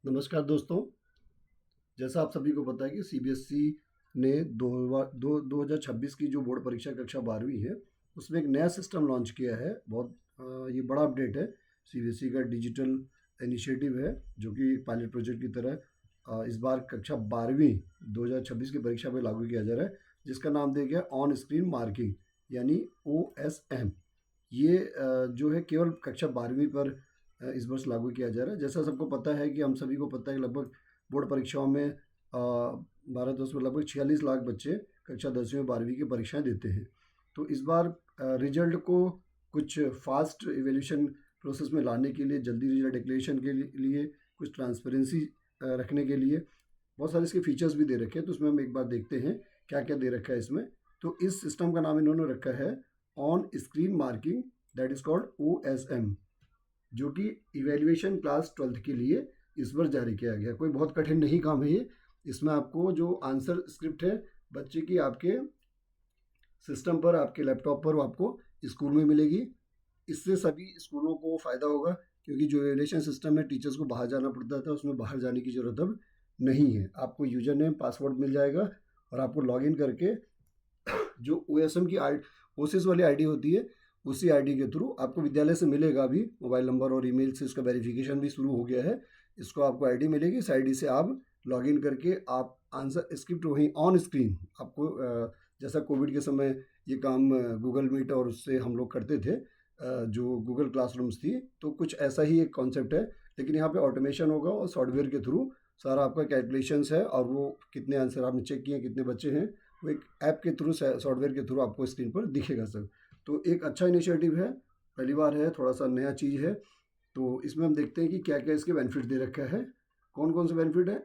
नमस्कार दोस्तों। जैसा आप सभी को पता है कि सीबीएसई ने 2026 की जो बोर्ड परीक्षा कक्षा 12वीं है, उसमें एक नया सिस्टम लॉन्च किया है। बहुत ये बड़ा अपडेट है। सीबीएसई का डिजिटल इनिशिएटिव है, जो कि एक पायलट प्रोजेक्ट की तरह इस बार कक्षा 12वीं 2026 की परीक्षा में लागू किया जा रहा है, जिसका नाम दिया गया ऑन स्क्रीन मार्किंग, यानी OSM। ये जो है केवल कक्षा 12वीं पर इस वर्ष लागू किया जा रहा है। जैसा सबको पता है कि हम सभी को पता है कि लगभग बोर्ड परीक्षाओं में भारतवर्ष में लगभग 46 लाख बच्चे कक्षा 10वीं और 12वीं की परीक्षाएं देते हैं। तो इस बार रिजल्ट को कुछ फास्ट इवेल्यूशन प्रोसेस में लाने के लिए, जल्दी रिजल्ट डिक्लेरेशन के लिए, कुछ ट्रांसपेरेंसी रखने के लिए बहुत सारे इसके फीचर्स भी दे रखे हैं। तो उसमें हम एक बार देखते हैं क्या क्या दे रखा है इसमें। तो इस सिस्टम का नाम इन्होंने रखा है on screen marking, that is called OSM, जो कि इवेल्युएशन क्लास 12th के लिए इस बार जारी किया गया। कोई बहुत कठिन नहीं काम है ये। इसमें आपको जो आंसर स्क्रिप्ट है बच्चे की, आपके सिस्टम पर, आपके लैपटॉप पर, वो आपको स्कूल में मिलेगी। इससे सभी स्कूलों को फ़ायदा होगा, क्योंकि जो इवेल्युएशन सिस्टम है टीचर्स को बाहर जाना पड़ता था, उसमें बाहर जाने की ज़रूरत अब नहीं है। आपको यूजर नेम पासवर्ड मिल जाएगा और आपको लॉगिन करके जो OSM की ओसिस वाली आईडी होती है, उसी आईडी के थ्रू आपको विद्यालय से मिलेगा। अभी मोबाइल नंबर और ईमेल से इसका वेरिफिकेशन भी शुरू हो गया है। इसको आपको आईडी मिलेगी, इस आईडी से आप लॉगिन करके आप आंसर स्क्रिप्ट वहीं ऑन स्क्रीन आपको जैसा कोविड के समय ये काम गूगल मीट और उससे हम लोग करते थे, जो गूगल क्लासरूम्स थी, तो कुछ ऐसा ही एक कॉन्सेप्ट है। लेकिन यहाँ पे ऑटोमेशन होगा और सॉफ्टवेयर के थ्रू सारा आपका कैलकुलेशंस है, और वो कितने आंसर आपने चेक किए, कितने बच्चे हैं, वो एक ऐप के थ्रू, सॉफ्टवेयर के थ्रू आपको स्क्रीन पर दिखेगा सब। तो एक अच्छा इनिशिएटिव है, पहली बार है, थोड़ा सा नया चीज़ है। तो इसमें हम देखते हैं कि क्या क्या इसके बेनिफिट दे रखा है, कौन कौन से बेनिफिट है।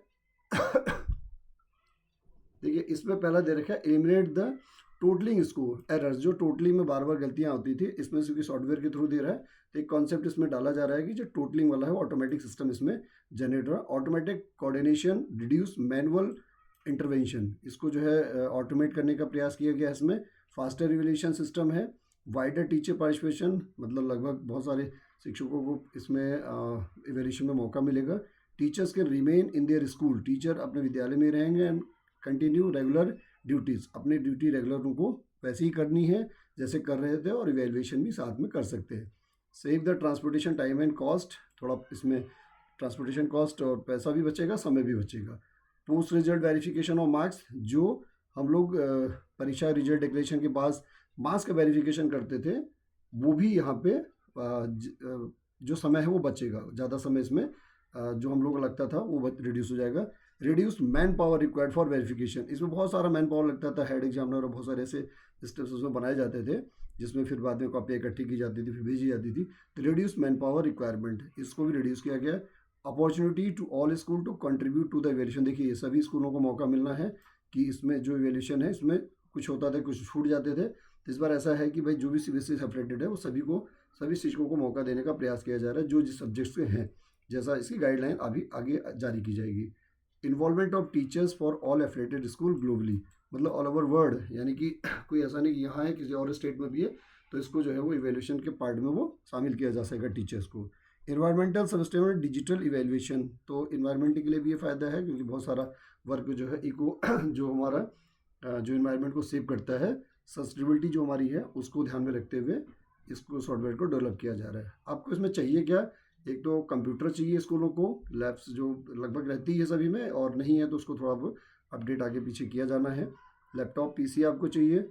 देखिए, इसमें पहला दे रखा है eliminate the totalling score errors, जो टोटलिंग में बार बार गलतियां होती थी, इसमें से सॉफ्टवेयर के थ्रू दे रहा है। तो एक कॉन्सेप्ट इसमें डाला जा रहा है कि जो टोटलिंग वाला है वो ऑटोमेटिक सिस्टम इसमें जनरेट हो रहा है। Automatic coordination, reduce manual intervention, इसको जो है ऑटोमेट करने का प्रयास किया गया है इसमें। फास्टर इवेल्यूशन सिस्टम है। वाइडर टीचर पार्टिसिपेशन, मतलब लगभग बहुत सारे शिक्षकों को इसमें इवेल्यूशन में मौका मिलेगा। Teachers can remain in their school, teacher अपने विद्यालय में रहेंगे एंड कंटिन्यू रेगुलर ड्यूटीज़, अपनी ड्यूटी रेगुलर उनको वैसे ही करनी है जैसे कर रहे थे, और इवेल्युएशन भी साथ में कर सकते हैं। Save the transportation time and cost, थोड़ा इसमें ट्रांसपोर्टेशन कॉस्ट और पैसा भी बचेगा, समय भी बचेगा। Post result verification of marks, जो हम लोग परीक्षा रिजल्ट डिक्लेरेशन के बाद मार्क्स का वेरिफिकेशन करते थे, वो भी यहाँ पे जो समय है वो बचेगा। ज़्यादा समय इसमें जो हम लोग को लगता था वो रिड्यूस हो जाएगा। Reduce man power required for verification, इसमें बहुत सारा मैन पावर लगता था, हेड एग्जामिनर और बहुत सारे ऐसे स्टेप्स उसमें बनाए जाते थे, जिसमें फिर बाद में कॉपी इकट्ठी की जाती थी, फिर भेजी जाती थी। तो रिड्यूस मैन पावर रिक्वायरमेंट, इसको भी रिड्यूस किया गया। Opportunity to all school to contribute to the evaluation, देखिए सभी स्कूलों को मौका मिलना है कि इसमें जो इवेल्यूशन है इसमें कुछ होता था, कुछ छूट जाते थे। तो इस बार ऐसा है कि भाई जो भी सीबीएसई से अफिलेटेड है वो सभी शिक्षकों को मौका देने का प्रयास किया जा रहा है, जो जिस सब्जेक्ट्स के हैं, जैसा इसकी गाइडलाइन अभी आगे जारी की जाएगी। Involvement of teachers for all affiliated school globally, मतलब ऑल ओवर वर्ल्ड, यानी कि कोई ऐसा नहीं कि यहाँ है, किसी और स्टेट में भी है, तो इसको जो है वो इवेल्यूशन के पार्ट में वो शामिल किया जा सकेगा टीचर्स को। इन्वायरमेंटल सस्टेनेबल डिजिटल इवेल्यूएशन, तो इन्वायरमेंट के लिए भी ये फ़ायदा है, क्योंकि बहुत सारा वर्क जो है इको जो हमारा जो इन्वायरमेंट को सेव करता है, सस्टेनेबिलिटी जो हमारी है उसको ध्यान में रखते हुए इसको सॉफ्टवेयर को डेवलप किया जा रहा है। आपको इसमें चाहिए क्या, एक तो कंप्यूटर चाहिए स्कूलों को, लैब्स जो लगभग रहती है सभी में, और नहीं है तो उसको थोड़ा बहुत अपडेट आगे पीछे किया जाना है। लैपटॉप पीसी आपको चाहिए।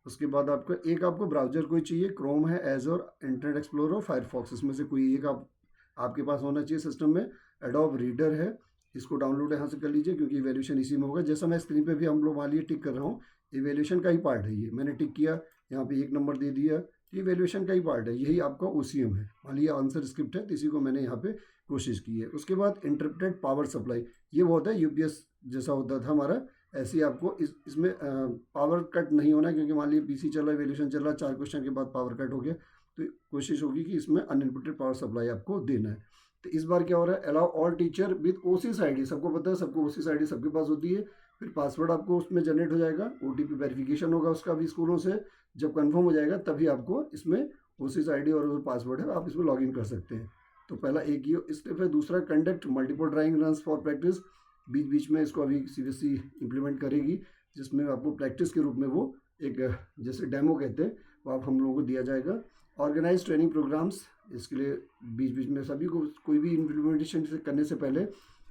उसके बाद आपको ब्राउज़र कोई चाहिए, क्रोम है, एजर, इंटरनेट एक्सप्लोरर, फायरफॉक्स, इसमें से कोई एक आपके पास होना चाहिए सिस्टम में। एडोब रीडर है, इसको डाउनलोड यहाँ से कर लीजिए, क्योंकि इवेल्यूशन इसी में होगा। जैसा मैं स्क्रीन पे भी हम लोग मान लिए टिक कर रहा हूँ, इवेल्यूशन का ही पार्ट है ये, मैंने टिक किया, यहाँ पे 1 नंबर दे दिया, ये इवेल्यूशन का ही पार्ट है, यही आपका OCM है। मान लिया आंसर स्क्रिप्ट है, तो इसी को मैंने यहाँ पे कोशिश की है। उसके बाद इंटरप्रेटेड पावर सप्लाई, ये वो होता है यूपीएस जैसा होता था हमारा, ऐसे ही आपको इसमें पावर कट नहीं होना है, क्योंकि मान लीजिए पीसी चल रहा है, इवेल्यूशन चल रहा है, 4 क्वेश्चन के बाद पावर कट हो गया, तो कोशिश होगी कि इसमें अनलिमिटेड पावर सप्लाई आपको देना है। तो इस बार क्या हो रहा है, allow all teacher with OCS ID, सबको पता है, सबको OCS ID सबके पास होती है। फिर पासवर्ड आपको उसमें जनरेट हो जाएगा, OTP वेरिफिकेशन होगा उसका भी स्कूलों से, जब कंफर्म हो जाएगा तभी आपको इसमें OCS ID और पासवर्ड है, आप इसमें लॉगिन कर सकते हैं। तो पहला एक ये स्टेप है। दूसरा, conduct multiple drawing runs for practice. बीच बीच में इसको अभी सीबीएसई इम्प्लीमेंट करेगी, जिसमें आपको प्रैक्टिस के रूप में वो एक जैसे डेमो कहते हैं वो आप हम लोगों को दिया जाएगा। ऑर्गेनाइज ट्रेनिंग प्रोग्राम्स, इसके लिए बीच बीच में सभी को कोई भी इम्प्लीमेंटेशन करने से पहले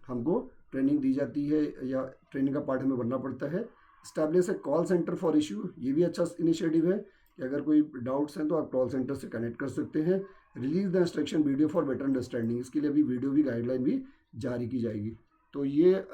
हमको ट्रेनिंग दी जाती है या ट्रेनिंग का पार्ट हमें बनना पड़ता है। Establish A call centre for issue, ये भी अच्छा इनिशिएटिव है कि अगर कोई डाउट्स हैं तो आप कॉल सेंटर से कनेक्ट कर सकते हैं। Release the instruction video for better understanding, इसके लिए अभी वीडियो भी गाइडलाइन भी जारी की जाएगी। तो ये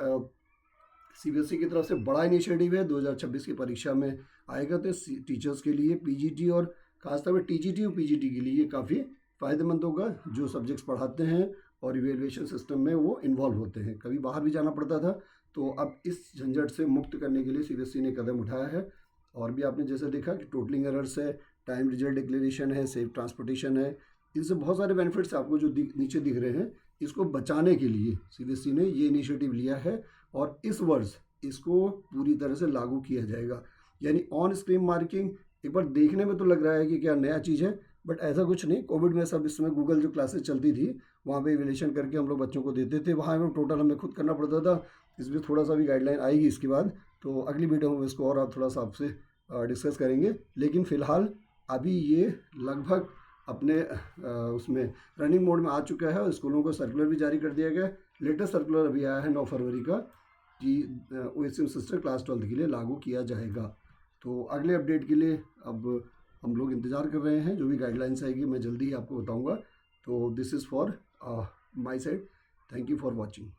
सीबीएसई की तरफ से बड़ा इनिशिएटिव है, 2026 की परीक्षा में आएगा। तो टीचर्स के लिए पीजीटी और खासतौर पर टीजीटी और पीजीटी के लिए ये काफ़ी फ़ायदेमंद होगा, जो सब्जेक्ट्स पढ़ाते हैं और इवेल्युएशन सिस्टम में वो इन्वॉल्व होते हैं। कभी बाहर भी जाना पड़ता था, तो अब इस झंझट से मुक्त करने के लिए सीबीएसई ने कदम उठाया है। और भी आपने जैसे देखा कि टोटलिंग एरर्स है, टाइम रिजल्ट डिक्लेरेशन है, सेफ ट्रांसपोर्टेशन है, इनसे बहुत सारे बेनिफिट्स आपको जो नीचे दिख रहे हैं, इसको बचाने के लिए सीबीएसई ने ये इनिशिएटिव लिया है और इस वर्ष इसको पूरी तरह से लागू किया जाएगा। यानी ऑन स्क्रीन मार्किंग एक बार देखने में तो लग रहा है कि क्या नया चीज़ है, बट ऐसा कुछ नहीं। कोविड में सब इसमें गूगल जो क्लासेस चलती थी वहाँ पे इवैल्यूएशन करके हम लोग बच्चों को देते थे, वहाँ में टोटल हमें खुद करना पड़ता था। इसमें थोड़ा सा भी गाइडलाइन आएगी इसके बाद, तो अगली वीडियो में इसको और थोड़ा सा आपसे डिस्कस करेंगे। लेकिन फ़िलहाल अभी ये लगभग अपने उसमें रनिंग मोड में आ चुका है और स्कूलों को सर्कुलर भी जारी कर दिया गया। लेटेस्ट सर्कुलर अभी आया है 9 फरवरी का कि ओएसएम सिस्टम क्लास 12 के लिए लागू किया जाएगा। तो अगले अपडेट के लिए अब हम लोग इंतज़ार कर रहे हैं, जो भी गाइडलाइंस आएगी मैं जल्दी ही आपको बताऊंगा। तो this is for my side, thank you for watching.